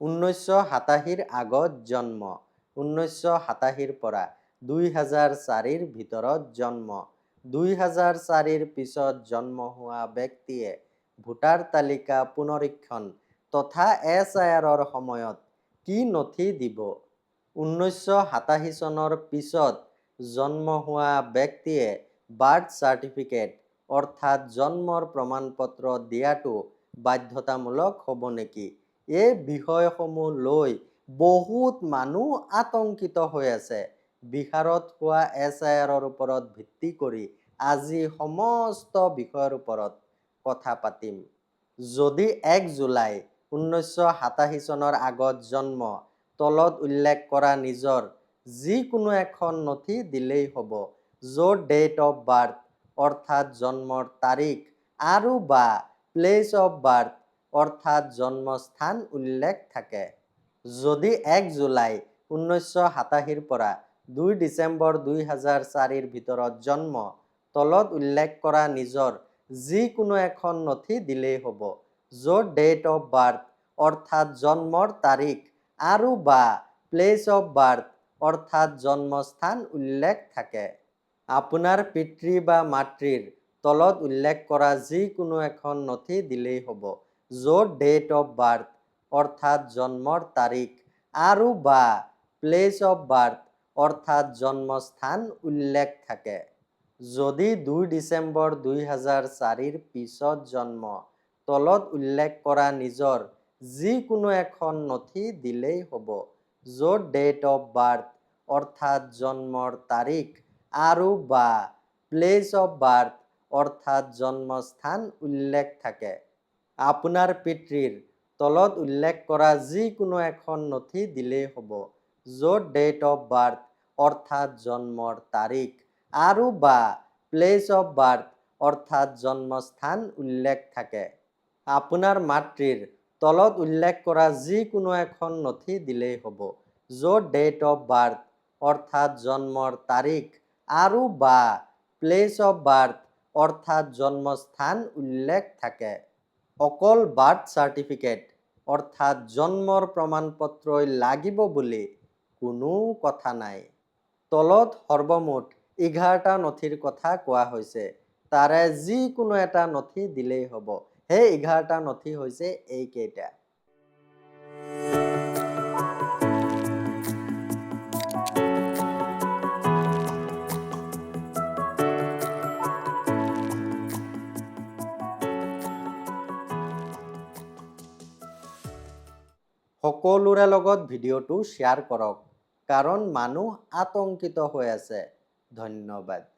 1987 আগত জন্ম, 1987 পৰা 2004 ভিতৰত জন্ম, 2004 পিছত জন্ম হোৱা ব্যক্তিয়ে ভোটাৰ তালিকা পুনৰীক্ষণ তথা SIR সময়ত কি নথি দিব? 1987 চনৰ পিছত জন্ম হোৱা ব্যক্তিয়ে বাৰ্থ চাৰ্টিফিকেট অৰ্থাৎ জন্মৰ প্ৰমাণপত্ৰ দিয়াটো বাধ্যতামূলক হ'ব নেকি? এই বিষয়সমূহ লৈ বহুত মানুহ আতংকিত হৈ আছে। বিহাৰত হোৱা SIRৰ ওপৰত ভিত্তি কৰি আজি সমস্ত বিষয়ৰ ওপৰত কথা পাতিম। যদি 1 জুলাই 1987 চনৰ আগত জন্ম, তলত উল্লেখ কৰা নিজৰ যিকোনো এখন নথি দিলেই হ'ব, য'ত ডেট অফ বাৰ্থ অৰ্থাৎ জন্মৰ তাৰিখ আৰু বা প্লেচ অফ বাৰ্থ অৰ্থাৎ জন্মস্থান উল্লেখ থাকে। যদি 1 জুলাই 1987 পৰা 2 ডিচেম্বৰ 2004 ভিতৰত জন্ম, তলত উল্লেখ কৰা নিজৰ যিকোনো এখন নথি দিলেই হ'ব, য'ত ডেট অফ বাৰ্থ অৰ্থাৎ জন্মৰ তাৰিখ আৰু বা প্লেচ অফ বাৰ্থ অৰ্থাৎ জন্মস্থান উল্লেখ থাকে। আপোনাৰ পিতৃ বা মাতৃৰ তলত উল্লেখ কৰা যিকোনো এখন নথি দিলেই হ'ব, য'ত ডেট অফ বাৰ্থ অৰ্থাৎ জন্মৰ তাৰিখ আৰু বা প্লেচ অফ বাৰ্থ অৰ্থাৎ জন্মস্থান উল্লেখ থাকে। যদি 2 ডিচেম্বৰ 2004 পিছত জন্ম, তলত উল্লেখ কৰা নিজৰ যিকোনো এখন নথি দিলেই হ'ব, য'ত ডেট অফ বাৰ্থ অৰ্থাৎ জন্মৰ তাৰিখ আৰু বা প্লেচ অফ বাৰ্থ অৰ্থাৎ জন্মস্থান উল্লেখ থাকে। আপোনাৰ পিতৃৰ তলত উল্লেখ কৰা যিকোনো এখন নথি দিলেই হ'ব, য'ত ডেট অফ বাৰ্থ অৰ্থাৎ জন্মৰ তাৰিখ আৰু বা প্লেচ অফ বাৰ্থ অৰ্থাৎ জন্মস্থান উল্লেখ থাকে। আপোনাৰ মাতৃৰ তলত উল্লেখ কৰা যিকোনো এখন নথি দিলেই হ'ব, য'ত ডেট অফ বাৰ্থ অৰ্থাৎ জন্মৰ তাৰিখ আৰু বা প্লেচ অফ বাৰ্থ অৰ্থাৎ জন্মস্থান উল্লেখ থাকে। অকল বাৰ্থ চাৰ্টিফিকেট অৰ্থাৎ জন্মৰ প্ৰমাণপত্ৰই লাগিব বুলি কোনো কথা নাই। তলত সৰ্বমুঠ 11টা নথিৰ কথা কোৱা হৈছে। তাৰে যিকোনো এটা নথি দিলেই হ'ব। সেই 11টা নথি হৈছে এইকেইটা। সকলোৰে লগত ভিডিঅ'টো শ্বেয়াৰ কৰক, কাৰণ মানুহ আতংকিত হৈ আছে। ধন্যবাদ।